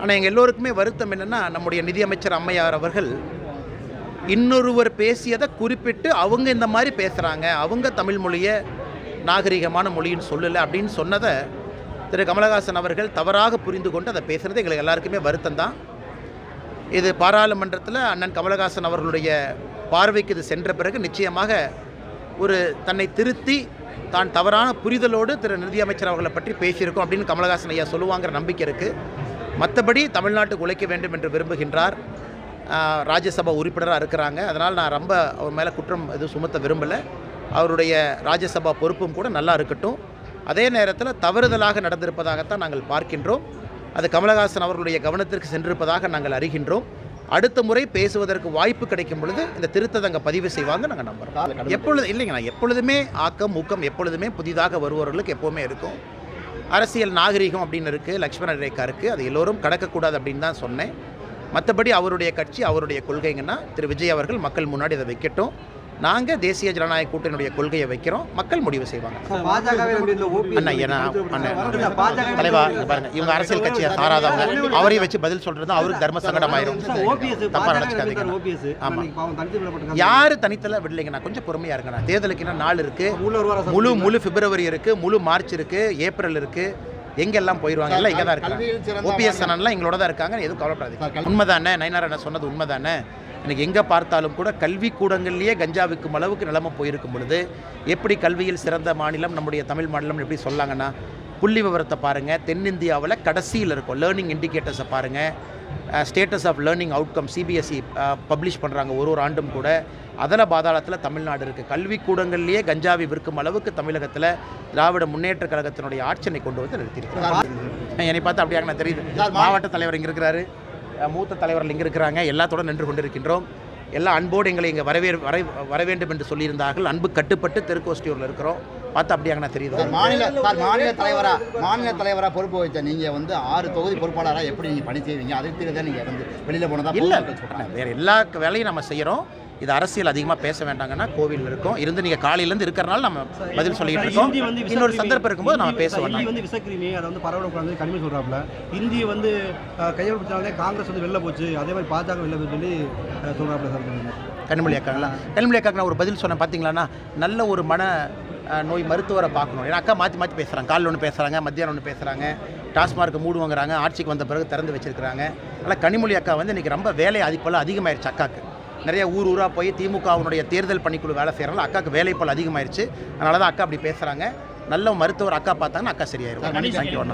ஆனால் எங்கள் எல்லோருக்குமே வருத்தம் என்னென்னா, நம்முடைய நிதியமைச்சர் அம்மையார் அவர்கள் இன்னொருவர் பேசியதை குறிப்பிட்டு அவங்க இந்த மாதிரி பேசுகிறாங்க, அவங்க தமிழ் மொழியை நாகரிகமான மொழின்னு சொல்லலை அப்படின்னு சொன்னதை திரு கமலஹாசன் அவர்கள் தவறாக புரிந்து கொண்டு அதை பேசுகிறது எங்களுக்கு எல்லாருக்குமே வருத்தம் தான். இது பாராளுமன்றத்தில் அண்ணன் கமலஹாசன் அவர்களுடைய பார்வைக்கு இது சென்ற பிறகு நிச்சயமாக ஒரு தன்னை திருத்தி தான் தவறான புரிதலோடு திரு நிதியமைச்சர் அவர்களை பற்றி பேசியிருக்கோம் அப்படின்னு கமலஹாசன் ஐயா சொல்லுவாங்கிற நம்பிக்கை இருக்குது. மற்றபடி தமிழ்நாட்டுக்கு உழைக்க வேண்டும் என்று விரும்புகின்றார். ராஜ்யசபா உறுப்பினராக இருக்கிறாங்க. அதனால் நான் ரொம்ப அவர் மேலே குற்றம் எதுவும் சுமத்த விரும்பலை. அவருடைய ராஜ்யசபா பொறுப்பும் கூட நல்லா இருக்கட்டும். அதே நேரத்தில் தவறுதலாக நடந்திருப்பதாகத்தான் நாங்கள் பார்க்கின்றோம். அது கமலஹாசன் அவர்களுடைய கவனத்திற்கு சென்றிருப்பதாக நாங்கள் அறிகின்றோம். அடுத்த முறை பேசுவதற்கு வாய்ப்பு கிடைக்கும் பொழுது இந்த திருத்தத்தை அங்கே பதிவு செய்வாங்க நாங்கள் நம்புகிறோம். இல்லைங்கண்ணா, எப்பொழுதுமே ஆக்கம் ஊக்கம் எப்பொழுதுமே புதிதாக வருபவர்களுக்கு எப்போவுமே இருக்கும். அரசியல் நாகரிகம் அப்படின்னு இருக்குது, லக்ஷ்மண ரேகா இருக்குது, அது எல்லோரும் கடக்கக்கூடாது அப்படின்னு தான் சொன்னேன். மற்றபடி அவருடைய கட்சி அவருடைய கொள்கைங்கன்னா திரு விஜய் அவர்கள் மக்கள் முன்னாடி அதை வைக்கட்டும். நாங்கள் தேசிய ஜனநாயக கூட்டணியுடைய கொள்கையை வைக்கிறோம், மக்கள் முடிவு செய்வாங்க. தலைவா பாருங்க, இவங்க அரசியல் கட்சியை சாராதவங்க, அவரையும் வச்சு பதில் சொல்றது அவருக்கு தர்ம சங்கடமாயிரும். தப்பா நினைச்சுக்காதீங்க. ஆமா, யாரு தனித்தல விடலைங்கண்ணா, கொஞ்சம் பொறுமையா இருக்குண்ணா. தேர்தலுக்கு நாள் இருக்கு, முழு பிப்ரவரி இருக்கு, முழு மார்ச் இருக்கு, ஏப்ரல் இருக்கு, எங்கெல்லாம் போயிடுவாங்க, எல்லாம் இங்கே தான் இருக்காங்க. ஓபிஎஸ் அண்ணன்லாம் எங்களோட தான் இருக்காங்க, எதுவும் கவலைப்படாதீங்க. உண்மைதானே நயினார் என்ன சொன்னது உண்மைதானே. எனக்கு எங்கே பார்த்தாலும் கூட கல்வி கூடங்கள்லேயே கஞ்சா விற்கும் அளவுக்கு நிலைமை போயிருக்கும் பொழுது எப்படி கல்வியில் சிறந்த மாநிலம் நம்முடைய தமிழ் மாநிலம் எப்படி சொல்லாங்கன்னா, புள்ளி விவரத்தை பாருங்கள். தென்னிந்தியாவில் கடைசியில் இருக்கும் லேர்னிங் இண்டிகேட்டர்ஸை பாருங்கள். Status of learning outcome CBSE publish பண்ணுறாங்க ஒரு ஆண்டும் கூட. அதில் பாதாளத்தில் தமிழ்நாடு இருக்குது. கல்வி கூடங்கள்லேயே கஞ்சாவை விற்கும் அளவுக்கு தமிழகத்தில் திராவிட முன்னேற்ற கழகத்தினுடைய ஆட்சியை கொண்டு வந்து நிறுத்தியிருக்கிறார். என்னை பார்த்து அப்படியாக நான் தெரியுது. மாவட்ட தலைவர் இங்கே இருக்கிறாரு, மூத்த தலைவர்கள் இங்கே இருக்கிறாங்க, எல்லாத்தோடு நின்று கொண்டிருக்கின்றோம். எல்லா அன்போடு எங்களை இங்கே வர வேண்டும் என்று சொல்லியிருந்தார்கள். அன்பு கட்டுப்பட்டு தெற்கோஷ்டியூரில் இருக்கிறோம். பார்த்து அப்படியாக நான் தெரியுது. மாநில தலைவராக பொறுப்பு வச்சா நீங்கள் வந்து 6 தொகுதி பொறுப்பாளராக எப்படி நீங்கள் பணி செய்வீங்க? அதுக்கு தான் நீங்கள் வந்து வெளியில் போனதா? இல்லை, வேறு எல்லா வேலையும் நம்ம செய்கிறோம். இது அரசியல் அதிகமாக பேச வேண்டாங்கன்னா கோவில் இருக்கும் இருந்து நீங்கள் காலையிலேருந்து இருக்கிறனால நம்ம பதில் சொல்லிட்டு இருக்கோம். இன்னொரு சந்தர்ப்பம் இருக்கும்போது நம்ம பேசுவோம். வந்து விசக்கிரிமி அதை வந்து பரவக்கூடாது கனிமொழி சொல்கிறாப்புல. இந்திய வந்து கையில் பிடிச்சாலே காங்கிரஸ் வந்து வெளில போச்சு, அதே மாதிரி பாஜக வெளில போய் சொல்லி சொல்கிறாப்புல சார். கனிமொழி அக்காங்களா? கனிமொழி அக்காக்கு நான் ஒரு பதில் சொன்னேன் பார்த்தீங்களாண்ணா. நல்ல ஒரு மன நோய் மருத்துவரை பார்க்கணும். ஏன்னா அக்கா மாற்றி பேசுகிறாங்க. காலையில் ஒன்று பேசுகிறாங்க, மத்தியானம் ஒன்று பேசுகிறாங்க, டாஸ்மார்க்கு மூடு வாங்குறாங்க, ஆட்சிக்கு வந்த பிறகு திறந்து வச்சிருக்கிறாங்க. அதனால் கனிமொழி அக்கா வந்து இன்றைக்கி ரொம்ப வேலை அதிகப்போல் அதிகமாகிடுச்சு. அக்காவுக்கு நிறைய ஊராக போய் திமுகவினுடைய தேர்தல் பணிக்குழு வேலை செய்கிறனால அக்காவுக்கு வேலைப்போல் அதிகமாகிடுச்சு. அதனால தான் அக்கா அப்படி பேசுகிறாங்க. நல்ல மருத்துவர் அக்கா பார்த்தாங்கன்னா அக்கா சரியாயிருக்கும். தேங்க்யூ.